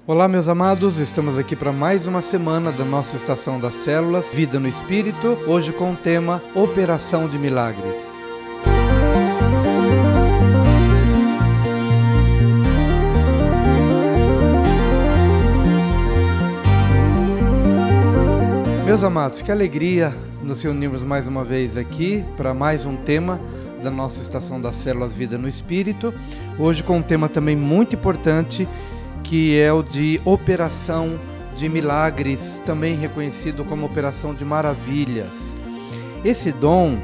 Olá, meus amados, estamos aqui para mais uma semana da nossa Estação das Células, Vida no Espírito, hoje com o tema Operação de Milagres. Meus amados, que alegria nos reunirmos mais uma vez aqui para mais um tema da nossa Estação das Células, Vida no Espírito, hoje com um tema também muito importante, que é o de operação de milagres, também reconhecido como operação de maravilhas. Esse dom,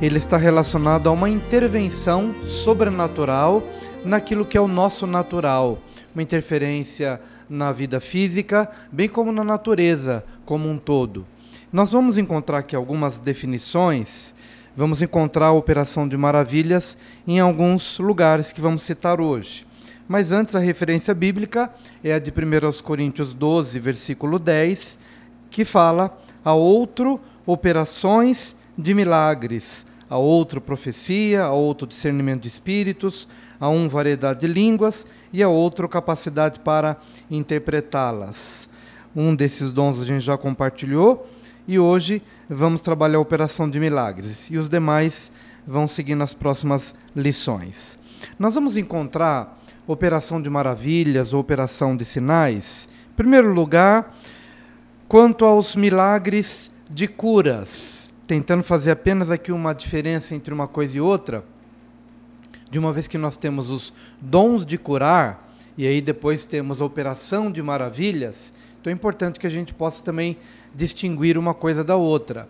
ele está relacionado a uma intervenção sobrenatural naquilo que é o nosso natural, uma interferência na vida física, bem como na natureza como um todo. Nós vamos encontrar aqui algumas definições, vamos encontrar a operação de maravilhas em alguns lugares que vamos citar hoje. Mas antes, a referência bíblica é a de 1 Coríntios 12, versículo 10, que fala: a outro operações de milagres, a outro profecia, a outro discernimento de espíritos, a um variedade de línguas e a outro capacidade para interpretá-las. Um desses dons a gente já compartilhou e hoje vamos trabalhar a operação de milagres e os demais vão seguir nas próximas lições. Nós vamos encontrar operação de maravilhas ou operação de sinais. Em primeiro lugar, quanto aos milagres de curas, tentando fazer apenas aqui uma diferença entre uma coisa e outra, de uma vez que nós temos os dons de curar, e aí depois temos a operação de maravilhas, então é importante que a gente possa também distinguir uma coisa da outra.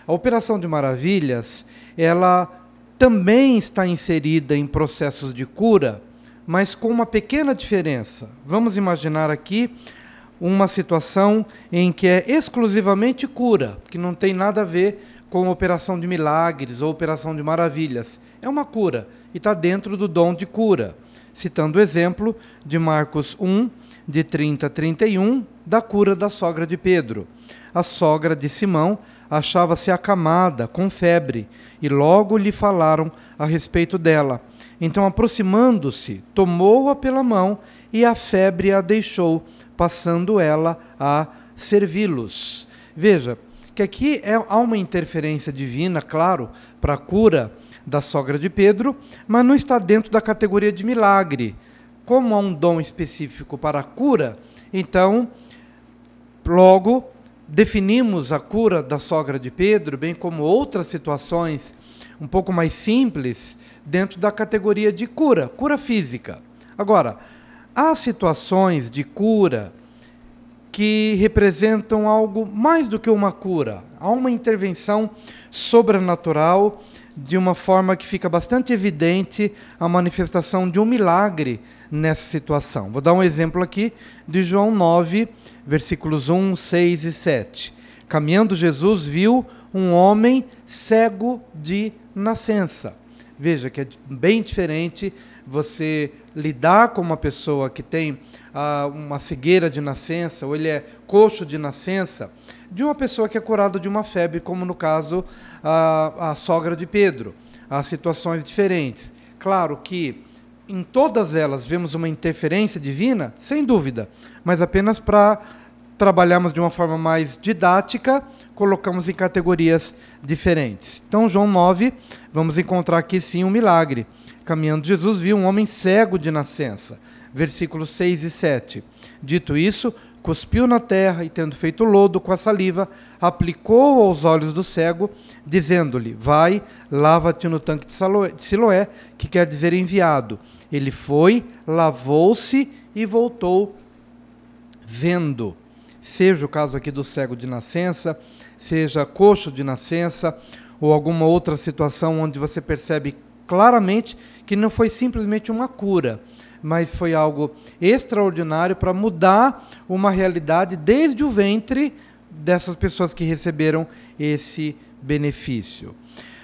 A operação de maravilhas, ela também está inserida em processos de cura, mas com uma pequena diferença. Vamos imaginar aqui uma situação em que é exclusivamente cura, que não tem nada a ver com operação de milagres ou operação de maravilhas. É uma cura e está dentro do dom de cura. Citando o exemplo de Marcos 1, de 30 a 31, da cura da sogra de Pedro. A sogra de Simão achava-se acamada, com febre, e logo lhe falaram a respeito dela. Então, aproximando-se, tomou-a pela mão e a febre a deixou, passando ela a servi-los. Veja que aqui há uma interferência divina, claro, para a cura da sogra de Pedro, mas não está dentro da categoria de milagre. Como há um dom específico para a cura, então, logo, definimos a cura da sogra de Pedro, bem como outras situações um pouco mais simples, dentro da categoria de cura, cura física. Agora, há situações de cura que representam algo mais do que uma cura. Há uma intervenção sobrenatural, de uma forma que fica bastante evidente a manifestação de um milagre nessa situação. Vou dar um exemplo aqui de João 9, versículos 1, 6 e 7. Caminhando Jesus viu um homem cego de nascença. Veja que é bem diferente você lidar com uma pessoa que tem uma cegueira de nascença, ou ele é coxo de nascença, de uma pessoa que é curada de uma febre, como no caso a sogra de Pedro. Há situações diferentes. Claro que em todas elas vemos uma interferência divina, sem dúvida, mas apenas para trabalharmos de uma forma mais didática, colocamos em categorias diferentes. Então, João 9, vamos encontrar aqui sim um milagre. Caminhando Jesus viu um homem cego de nascença. Versículos 6 e 7. Dito isso, cuspiu na terra e, tendo feito lodo com a saliva, aplicou aos olhos do cego, dizendo-lhe: vai, lava-te no tanque de Siloé, que quer dizer enviado. Ele foi, lavou-se e voltou vendo. Seja o caso aqui do cego de nascença, seja coxo de nascença, ou alguma outra situação onde você percebe claramente que não foi simplesmente uma cura, mas foi algo extraordinário para mudar uma realidade desde o ventre dessas pessoas que receberam esse benefício.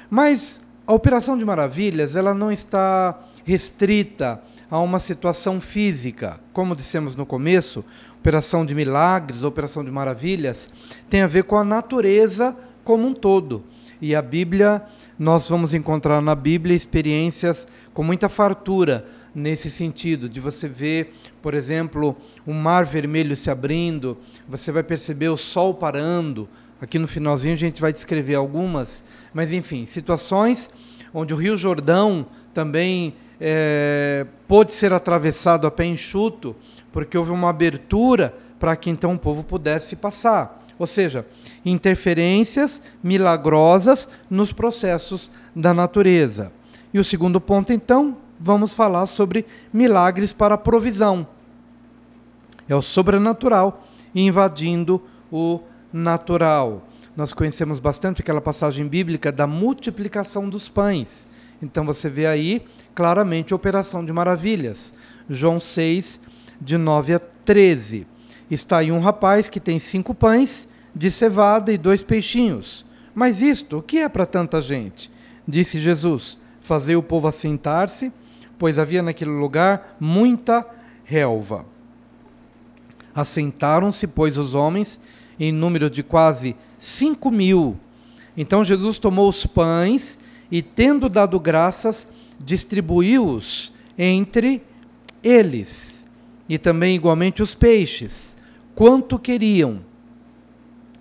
Mas a operação de maravilhas, ela não está restrita a uma situação física. Como dissemos no começo, operação de milagres, operação de maravilhas, tem a ver com a natureza como um todo. E a Bíblia, nós vamos encontrar na Bíblia experiências com muita fartura nesse sentido, de você ver, por exemplo, o mar vermelho se abrindo, você vai perceber o sol parando. Aqui no finalzinho a gente vai descrever algumas, mas enfim, situações onde o Rio Jordão também pôde ser atravessado a pé enxuto, porque houve uma abertura para que então o povo pudesse passar. Ou seja, interferências milagrosas nos processos da natureza. E o segundo ponto, então, vamos falar sobre milagres para a provisão. É o sobrenatural invadindo o natural. Nós conhecemos bastante aquela passagem bíblica da multiplicação dos pães. Então você vê aí claramente a operação de maravilhas. João 6, de 9 a 13. Está aí um rapaz que tem 5 pães de cevada e 2 peixinhos. Mas isto, o que é para tanta gente? Disse Jesus, fazei o povo assentar-se, pois havia naquele lugar muita relva. Assentaram-se, pois, os homens, em número de quase 5.000. Então Jesus tomou os pães e, tendo dado graças, distribuiu-os entre eles, e também igualmente os peixes, quanto queriam.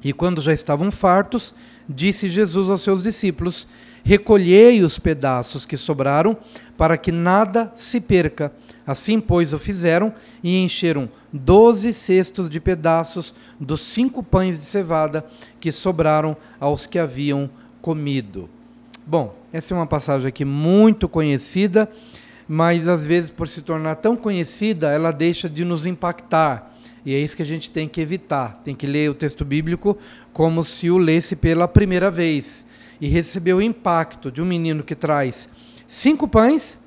E quando já estavam fartos, disse Jesus aos seus discípulos, recolhei os pedaços que sobraram, para que nada se perca. Assim, pois, o fizeram, e encheram 12 cestos de pedaços dos 5 pães de cevada que sobraram aos que haviam comido. Bom, essa é uma passagem aqui muito conhecida, mas às vezes, por se tornar tão conhecida, ela deixa de nos impactar. E é isso que a gente tem que evitar. Tem que ler o texto bíblico como se o lesse pela primeira vez. E receber o impacto de um menino que traz 5 pães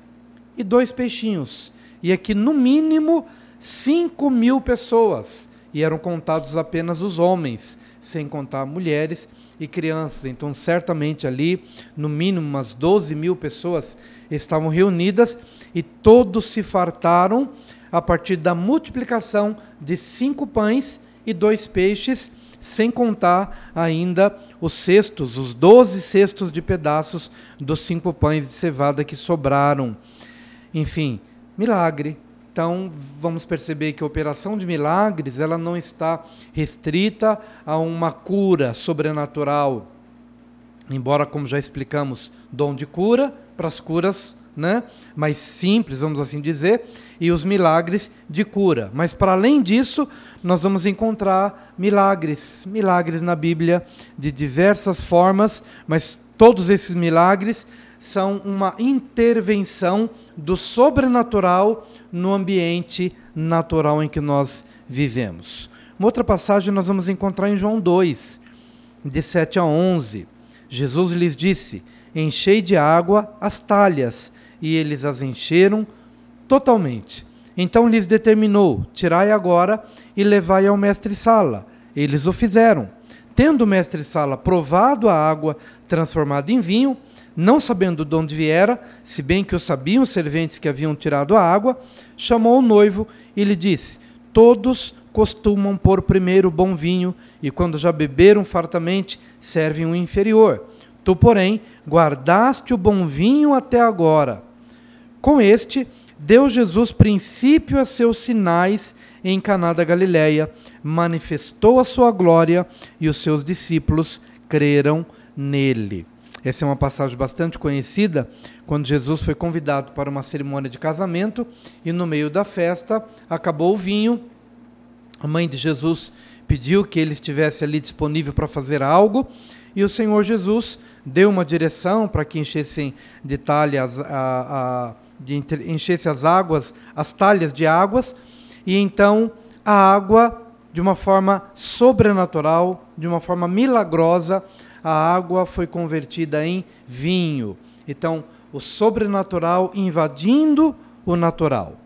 e 2 peixinhos. E aqui, no mínimo, 5.000 pessoas. E eram contados apenas os homens, sem contar mulheres e crianças. Então, certamente ali, no mínimo, umas 12.000 pessoas estavam reunidas e todos se fartaram a partir da multiplicação de 5 pães e 2 peixes, sem contar ainda os cestos, os 12 cestos de pedaços dos 5 pães de cevada que sobraram. Enfim, milagre. Então, vamos perceber que a operação de milagres, ela não está restrita a uma cura sobrenatural. Embora, como já explicamos, dom de cura para as curas, mais simples, vamos assim dizer, e os milagres de cura. Mas, para além disso, nós vamos encontrar milagres na Bíblia de diversas formas, mas todos esses milagres são uma intervenção do sobrenatural no ambiente natural em que nós vivemos. Uma outra passagem nós vamos encontrar em João 2, de 7 a 11. Jesus lhes disse, enchei de água as talhas, e eles as encheram totalmente. Então lhes determinou, tirai agora e levai ao mestre-sala. Eles o fizeram. Tendo o mestre-sala provado a água transformada em vinho, não sabendo de onde viera, se bem que o sabiam os serventes que haviam tirado a água, chamou o noivo e lhe disse, todos costumam pôr primeiro o bom vinho, e quando já beberam fartamente, servem o inferior. Tu, porém, guardaste o bom vinho até agora. Com este, deu Jesus princípio a seus sinais em Caná da Galileia, manifestou a sua glória e os seus discípulos creram nele. Essa é uma passagem bastante conhecida, quando Jesus foi convidado para uma cerimônia de casamento e no meio da festa acabou o vinho. A mãe de Jesus pediu que ele estivesse ali disponível para fazer algo e o Senhor Jesus deu uma direção para que enchessem de talhas enchesse as águas, as talhas de águas, e então a água, de uma forma sobrenatural, de uma forma milagrosa, a água foi convertida em vinho. Então, o sobrenatural invadindo o natural.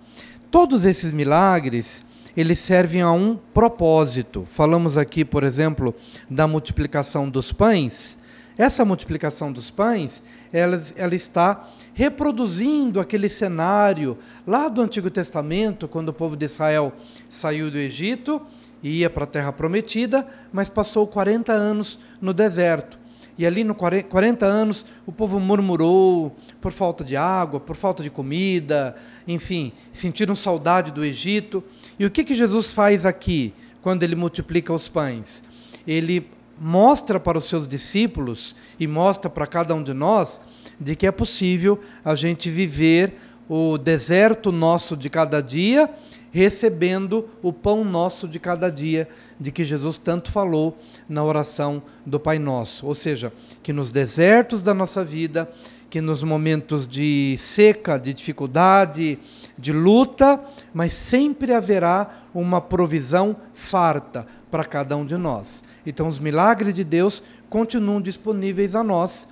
Todos esses milagres, eles servem a um propósito. Falamos aqui, por exemplo, da multiplicação dos pães. Essa multiplicação dos pães, ela está reproduzindo aquele cenário lá do Antigo Testamento, quando o povo de Israel saiu do Egito e ia para a Terra Prometida, mas passou 40 anos no deserto. e ali no 40 anos o povo murmurou por falta de água, por falta de comida, enfim, sentiram saudade do Egito. E o que Jesus faz aqui, quando ele multiplica os pães? Ele mostra para os seus discípulos e mostra para cada um de nós de que é possível a gente viver o deserto nosso de cada dia, recebendo o pão nosso de cada dia, de que Jesus tanto falou na oração do Pai Nosso. Ou seja, que nos desertos da nossa vida, que nos momentos de seca, de dificuldade, de luta, mas sempre haverá uma provisão farta para cada um de nós. Então os milagres de Deus continuam disponíveis a nós,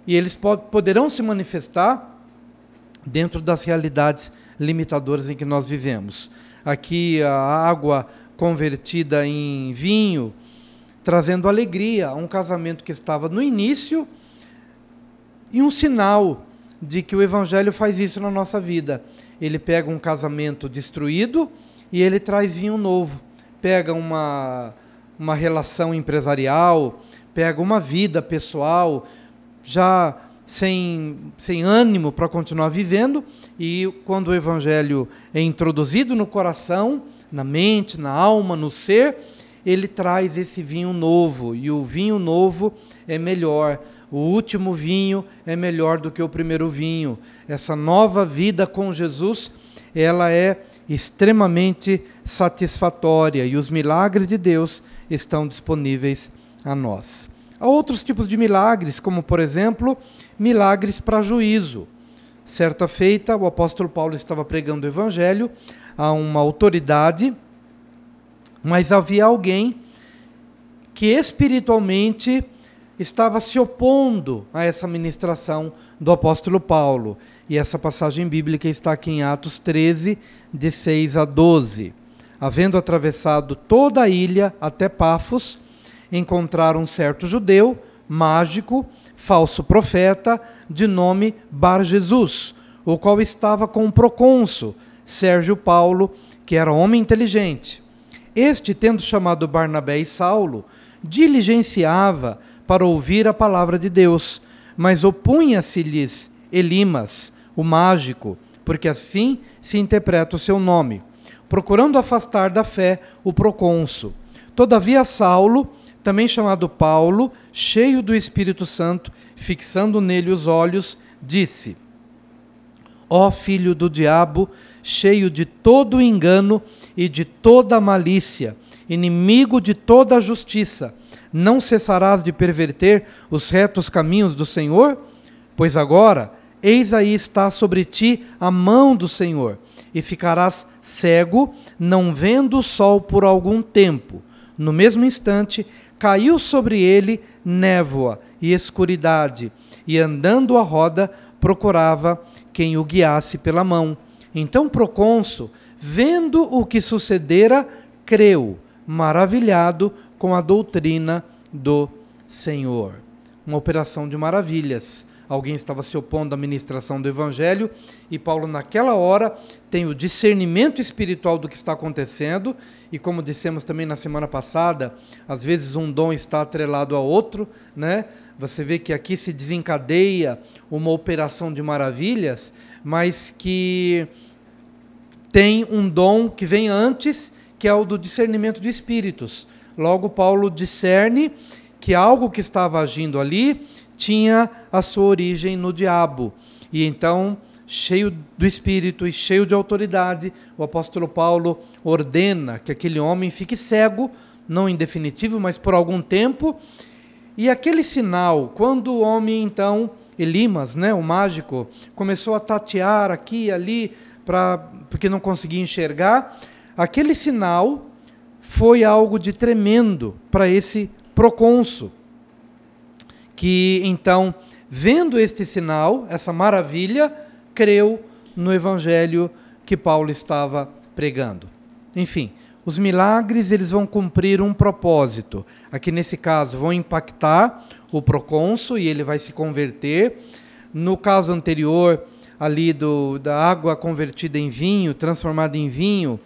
e eles poderão se manifestar dentro das realidades limitadoras em que nós vivemos. Aqui a água convertida em vinho, trazendo alegria a um casamento que estava no início, e um sinal de que o Evangelho faz isso na nossa vida. Ele pega um casamento destruído e ele traz vinho novo. Pega uma relação empresarial, pega uma vida pessoal, já sem ânimo para continuar vivendo, e quando o Evangelho é introduzido no coração, na mente, na alma, no ser, ele traz esse vinho novo, e o vinho novo é melhor. O último vinho é melhor do que o primeiro vinho. Essa nova vida com Jesus, ela é extremamente satisfatória, e os milagres de Deus estão disponíveis a nós. Há outros tipos de milagres, como, por exemplo, milagres para juízo. Certa feita, o apóstolo Paulo estava pregando o Evangelho a uma autoridade, mas havia alguém que espiritualmente estava se opondo a essa ministração do apóstolo Paulo. E essa passagem bíblica está aqui em Atos 13, de 6 a 12. Havendo atravessado toda a ilha até Pafos, encontraram um certo judeu, mágico, falso profeta, de nome Bar-Jesus, o qual estava com o procônsul, Sérgio Paulo, que era homem inteligente. Este, tendo chamado Barnabé e Saulo, diligenciava para ouvir a palavra de Deus, mas opunha-se-lhes Elimas, o mágico, porque assim se interpreta o seu nome, procurando afastar da fé o procônsul. Todavia Saulo, também chamado Paulo, cheio do Espírito Santo, fixando nele os olhos, disse: Ó filho do diabo, cheio de todo engano e de toda malícia, inimigo de toda a justiça, não cessarás de perverter os retos caminhos do Senhor? Pois agora, eis aí está sobre ti a mão do Senhor, e ficarás cego, não vendo o sol por algum tempo. No mesmo instante, caiu sobre ele névoa e escuridade, e andando à roda, procurava quem o guiasse pela mão. Então o procônsul, vendo o que sucedera, creu, maravilhado com a doutrina do Senhor. Uma operação de maravilhas. Alguém estava se opondo à ministração do Evangelho, e Paulo, naquela hora, tem o discernimento espiritual do que está acontecendo, e como dissemos também na semana passada, às vezes um dom está atrelado a outro, né? Você vê que aqui se desencadeia uma operação de maravilhas, mas que tem um dom que vem antes, que é o do discernimento de espíritos. Logo, Paulo discerne que algo que estava agindo ali tinha a sua origem no diabo. E então, cheio do Espírito e cheio de autoridade, o apóstolo Paulo ordena que aquele homem fique cego, não em definitivo, mas por algum tempo. E aquele sinal, quando o homem, então, Elimas, né, o mágico, começou a tatear aqui e ali, porque não conseguia enxergar, aquele sinal foi algo de tremendo para esse procônsul, que então, vendo este sinal, essa maravilha, creu no Evangelho que Paulo estava pregando. Enfim, os milagres, eles vão cumprir um propósito. Aqui nesse caso vão impactar o procônsul e ele vai se converter. No caso anterior, ali da água convertida em vinho, transformada em vinho,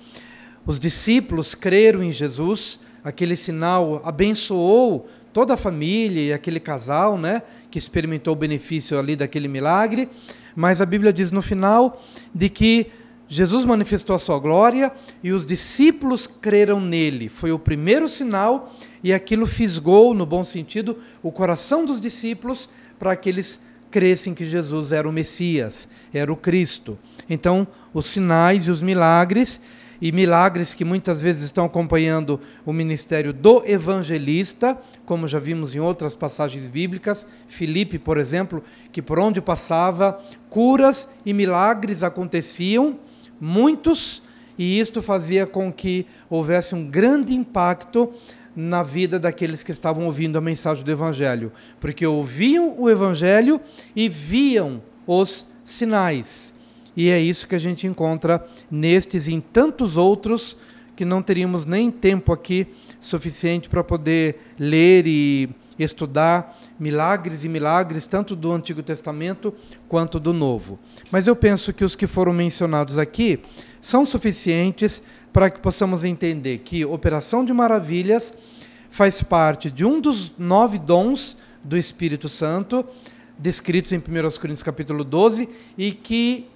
os discípulos creram em Jesus, aquele sinal abençoou toda a família e aquele casal, né, que experimentou o benefício ali daquele milagre, mas a Bíblia diz no final de que Jesus manifestou a sua glória e os discípulos creram nele. Foi o primeiro sinal e aquilo fisgou, no bom sentido, o coração dos discípulos para que eles crescem que Jesus era o Messias, era o Cristo. Então, os sinais e os milagres, e milagres que muitas vezes estão acompanhando o ministério do evangelista, como já vimos em outras passagens bíblicas, Filipe, por exemplo, que por onde passava, curas e milagres aconteciam, muitos, e isto fazia com que houvesse um grande impacto na vida daqueles que estavam ouvindo a mensagem do Evangelho, porque ouviam o Evangelho e viam os sinais. E é isso que a gente encontra nestes e em tantos outros que não teríamos nem tempo aqui suficiente para poder ler e estudar milagres e milagres, tanto do Antigo Testamento quanto do Novo. Mas eu penso que os que foram mencionados aqui são suficientes para que possamos entender que Operação de Maravilhas faz parte de um dos 9 dons do Espírito Santo, descritos em 1 Coríntios capítulo 12, e que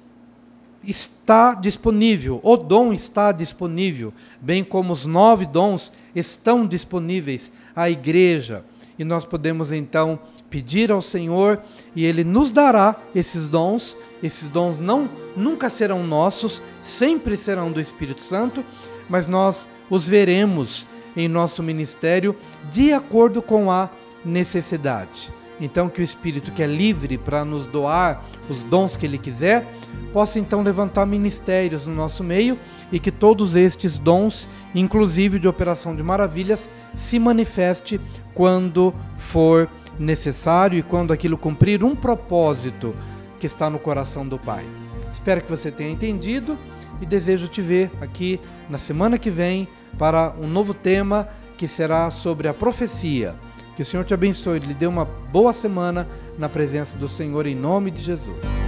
está disponível, o dom está disponível, bem como os 9 dons estão disponíveis à igreja. E nós podemos então pedir ao Senhor e Ele nos dará esses dons. Esses dons nunca serão nossos, sempre serão do Espírito Santo, mas nós os veremos em nosso ministério de acordo com a necessidade. Então que o Espírito, que é livre para nos doar os dons que Ele quiser, possa então levantar ministérios no nosso meio e que todos estes dons, inclusive de Operação de Maravilhas, se manifeste quando for necessário e quando aquilo cumprir um propósito que está no coração do Pai. Espero que você tenha entendido e desejo te ver aqui na semana que vem para um novo tema que será sobre a profecia. Que o Senhor te abençoe e lhe dê uma boa semana na presença do Senhor, em nome de Jesus.